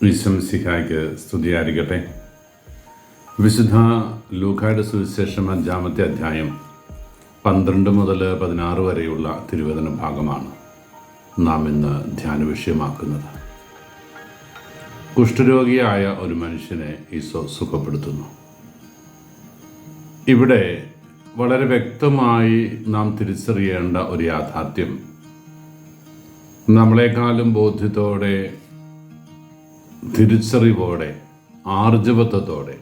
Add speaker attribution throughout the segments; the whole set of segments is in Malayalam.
Speaker 1: ഈശോമിശിഹായ്ക്ക് സ്തുതിയായിരിക്കട്ടെ. വിശുദ്ധ ലൂക്കായുടെ സുവിശേഷം 5-ാമത്തെ അധ്യായം 12 മുതൽ 16 വരെയുള്ള തിരുവചന ഭാഗമാണ് നാം ഇന്ന് ധ്യാന വിഷയമാക്കുന്നത്. കുഷ്ഠരോഗിയായ ഒരു മനുഷ്യനെ ഈശോ സുഖപ്പെടുത്തുന്നു. ഇവിടെ വളരെ വ്യക്തമായി നാം തിരിച്ചറിയേണ്ട ഒരു യാഥാർത്ഥ്യം, നമ്മളെക്കാളും ബോധ്യത്തോടെ, തിരിച്ചറിവോടെ, ആർജവത്വത്തോടെ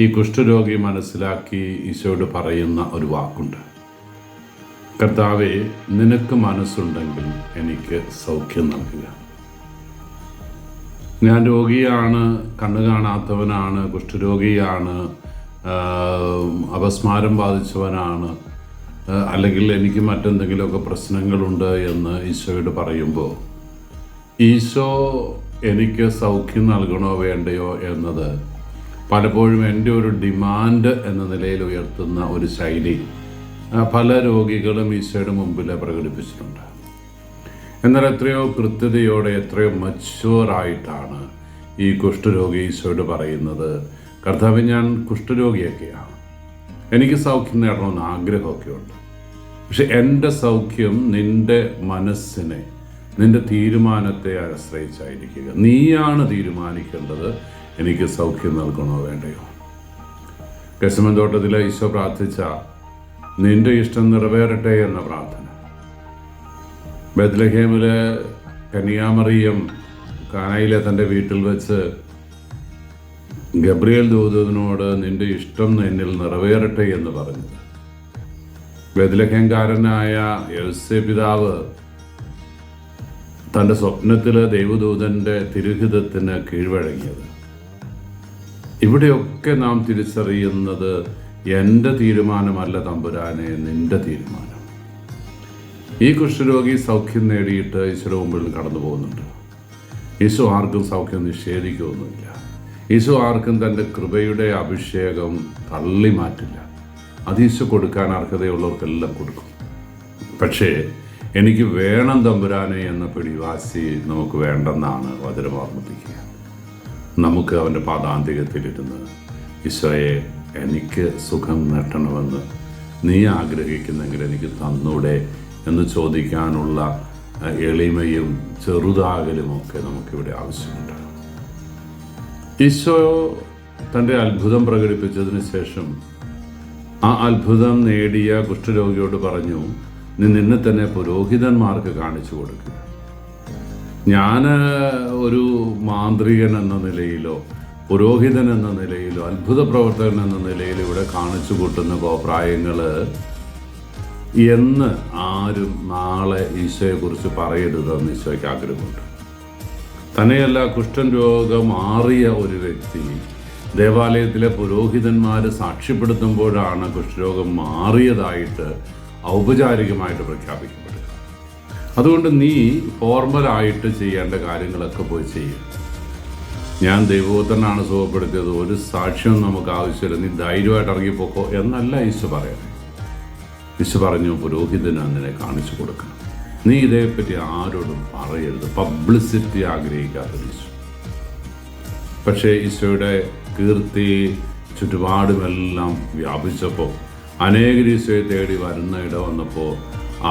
Speaker 1: ഈ കുഷ്ഠരോഗി മനസ്സിലാക്കി ഈശോയോട് പറയുന്ന ഒരു വാക്കുണ്ട്: കർത്താവേ, നിനക്ക് മനസ്സുണ്ടെങ്കിൽ എനിക്ക് സൗഖ്യം നൽകുക. ഞാൻ രോഗിയാണ്, കണ്ണു കാണാത്തവനാണ്, കുഷ്ഠരോഗിയാണ്, അപസ്മാരം ബാധിച്ചവനാണ്, അല്ലെങ്കിൽ എനിക്ക് മറ്റെന്തെങ്കിലുമൊക്കെ പ്രശ്നങ്ങളുണ്ട് എന്ന് ഈശോയോട് പറയുമ്പോൾ, ഈശോ എനിക്ക് സൗഖ്യം നൽകണോ വേണ്ടയോ എന്നത് പലപ്പോഴും എൻ്റെ ഒരു ഡിമാൻഡ് എന്ന നിലയിൽ ഉയർത്തുന്ന ഒരു ശൈലി പല രോഗികളും ഈശോയുടെ മുമ്പിൽ പ്രകടിപ്പിച്ചിട്ടുണ്ട്. എന്നാൽ എത്രയോ കൃത്യതയോടെ, എത്രയോ മച്യൂറായിട്ടാണ് ഈ കുഷ്ഠരോഗി ഈശോയോട് പറയുന്നത്: കർത്താവ്, ഞാൻ കുഷ്ഠരോഗിയൊക്കെയാണ്, എനിക്ക് സൗഖ്യം നേടണമെന്ന് ആഗ്രഹമൊക്കെ ഉണ്ട്. പക്ഷെ എൻ്റെ സൗഖ്യം നിൻ്റെ മനസ്സിനെ, നിൻ്റെ തീരുമാനത്തെ ആശ്രയിച്ചായിരിക്കുക. നീയാണ് തീരുമാനിക്കേണ്ടത് എനിക്ക് സൗഖ്യം നൽകണോ വേണ്ടയോ. ഗെത്സമനി തോട്ടത്തിൽ ഈശോ പ്രാർത്ഥിച്ച നിൻ്റെ ഇഷ്ടം നിറവേറട്ടെ എന്ന പ്രാർത്ഥന, ബെത്ലഹേമിലെ കന്യാമറിയം കാനായിലെ തൻ്റെ വീട്ടിൽ വെച്ച് ഗബ്രിയേൽ ദൂതനോട് നിൻ്റെ ഇഷ്ടം എന്നിൽ നിറവേറട്ടെ എന്ന് പറഞ്ഞത്, ബെത്ലഹേംകാരനായ യോസേപ്പ് പിതാവ് തൻ്റെ സ്വപ്നത്തിൽ ദൈവദൂതൻ്റെ തിരുഹിതത്തിന് കീഴ്വഴങ്ങിയത്, ഇവിടെയൊക്കെ നാം തിരിച്ചറിയുന്നത് എൻ്റെ തീരുമാനമല്ല തമ്പുരാനെ, നിൻ്റെ തീരുമാനം. ഈ കുഷ്ഠരോഗി സൗഖ്യം നേടിയിട്ട് ഈശോയുടെ മുമ്പിൽ കടന്നു പോകുന്നുണ്ട്. ഈശോ ആർക്കും സൗഖ്യം നിഷേധിക്കുകയൊന്നുമില്ല. ഈശോ ആർക്കും തൻ്റെ കൃപയുടെ അഭിഷേകം തള്ളി മാറ്റില്ല. അത് ഈശോ കൊടുക്കാൻ അർഹതയുള്ളവർക്കെല്ലാം കൊടുക്കും. പക്ഷേ എനിക്ക് വേണം തമ്പുരാനെ എന്ന പിടിവാശി നമുക്ക് വേണ്ടെന്നാണ് വചനം ഓർമ്മിപ്പിക്കുക. നമുക്ക് അവൻ്റെ പാദാന്തികത്തിലിരുന്ന്, ഈശോയെ, എനിക്ക് സുഖം നേട്ടണമെന്ന് നീ ആഗ്രഹിക്കുന്നെങ്കിൽ എനിക്ക് തന്നൂടെ എന്ന് ചോദിക്കാനുള്ള എളിമയും ചെറുതാകലുമൊക്കെ നമുക്കിവിടെ ആവശ്യമുണ്ട്. ഈശോ തൻ്റെ അത്ഭുതം പ്രകടിപ്പിച്ചതിന് ശേഷം ആ അത്ഭുതം നേടിയ കുഷ്ഠരോഗിയോട് പറഞ്ഞു: നീ നിന്നെ തന്നെ പുരോഹിതന്മാർക്ക് കാണിച്ചു കൊടുക്കുക. ഞാൻ ഒരു മാന്ത്രികൻ എന്ന നിലയിലോ, പുരോഹിതൻ എന്ന നിലയിലോ, അത്ഭുത പ്രവർത്തകൻ എന്ന നിലയിലോ ഇവിടെ കാണിച്ചു കൂട്ടുന്ന കോപ്രായങ്ങൾ എന്ന് ആരും നാളെ ഈശോയെക്കുറിച്ച് പറയരുതെന്ന് ഈശോയ്ക്ക് ആഗ്രഹമുണ്ട്. തന്നെയല്ല, കുഷ്ഠൻ രോഗം മാറിയ ഒരു വ്യക്തി ദേവാലയത്തിലെ പുരോഹിതന്മാർ സാക്ഷ്യപ്പെടുത്തുമ്പോഴാണ് കുഷ്ഠരോഗം മാറിയതായിട്ട് ഔപചാരികമായിട്ട് പ്രഖ്യാപിക്കപ്പെടുക. അതുകൊണ്ട് നീ ഫോർമലായിട്ട് ചെയ്യേണ്ട കാര്യങ്ങളൊക്കെ പോയി ചെയ്യും. ഞാൻ ദൈവപുത്രനാണ് സുഖപ്പെടുത്തിയത്, ഒരു സാക്ഷ്യം നമുക്ക് ആവശ്യമില്ല, നീ ധൈര്യമായിട്ട് ഇറങ്ങിപ്പോക്കോ എന്നല്ല ഈശോ പറയുന്നത്. ഈശോ പറഞ്ഞു, പുരോഹിതന് നിന്നെ കാണിച്ചു കൊടുക്കണം. നീ ഇതേപ്പറ്റി ആരോടും പറയരുത്. പബ്ലിസിറ്റി ആഗ്രഹിക്കാത്ത ഈശോ. പക്ഷേ ഈശോയുടെ കീർത്തി ചുറ്റുപാടുമെല്ലാം വ്യാപിച്ചപ്പോൾ, അനേകർ ഈശോയെ തേടി വരുന്ന ഇട വന്നപ്പോൾ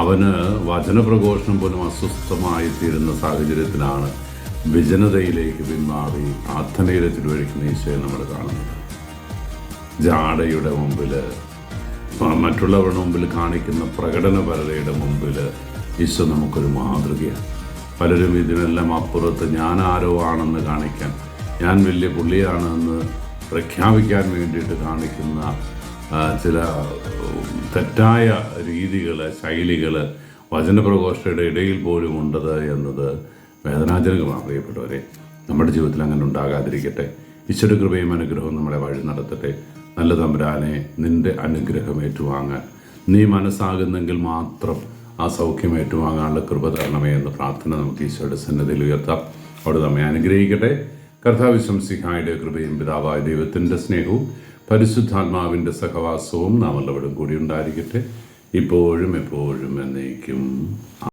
Speaker 1: അവന് വചനപ്രഘോഷണം പോലും അസ്വസ്ഥമായി തീരുന്ന സാഹചര്യത്തിലാണ് വിജനതയിലേക്ക് പിന്മാറി പ്രാർത്ഥനയിലെ തിരുവഴിക്കുന്ന ഈശോയെ നമ്മൾ കാണുന്നത്. ജാടയുടെ മുമ്പിൽ, മറ്റുള്ളവരുടെ മുമ്പിൽ കാണിക്കുന്ന പ്രകടനപരതയുടെ മുമ്പിൽ ഈശോ നമുക്കൊരു മാതൃകയാണ്. പലരും ഇതിനെല്ലാം അപ്പുറത്ത് ഞാൻ ആരോ ആണെന്ന് കാണിക്കാൻ, ഞാൻ വലിയ പുള്ളിയാണെന്ന് പ്രഖ്യാപിക്കാൻ വേണ്ടിയിട്ട് കാണിക്കുന്ന ചില തെറ്റായ രീതികൾ, ശൈലികൾ വചനപ്രഘോഷയുടെ ഇടയിൽ പോലും ഉണ്ടത് എന്നത് വേദനാജനകമാണ്. പ്രിയപ്പെട്ടവരെ, നമ്മുടെ ജീവിതത്തിൽ അങ്ങനെ ഉണ്ടാകാതിരിക്കട്ടെ. ഈശോയുടെ കൃപയും അനുഗ്രഹവും നമ്മളെ വഴി നടത്തട്ടെ. നല്ല തമ്പുരാനെ, നിൻ്റെ അനുഗ്രഹം ഏറ്റുവാങ്ങാൻ നീ മനസ്സാകുന്നെങ്കിൽ മാത്രം ആ സൗഖ്യം ഏറ്റുവാങ്ങാനുള്ള കൃപ തരണമേ എന്ന പ്രാർത്ഥന നമുക്ക് ഈശോയുടെ സന്നിധിയിൽ ഉയർത്താം. അവിടെ നമ്മെ അനുഗ്രഹിക്കട്ടെ. കർത്താവ് മിശിഹായുടെ കൃപയും പിതാവായ ദൈവത്തിൻ്റെ സ്നേഹവും പരിശുദ്ധാത്മാവിൻ്റെ സഹവാസവും നാം എല്ലാവരും കൂടി ഉണ്ടായിരിക്കട്ടെ, ഇപ്പോഴും എപ്പോഴും എന്നേക്കും.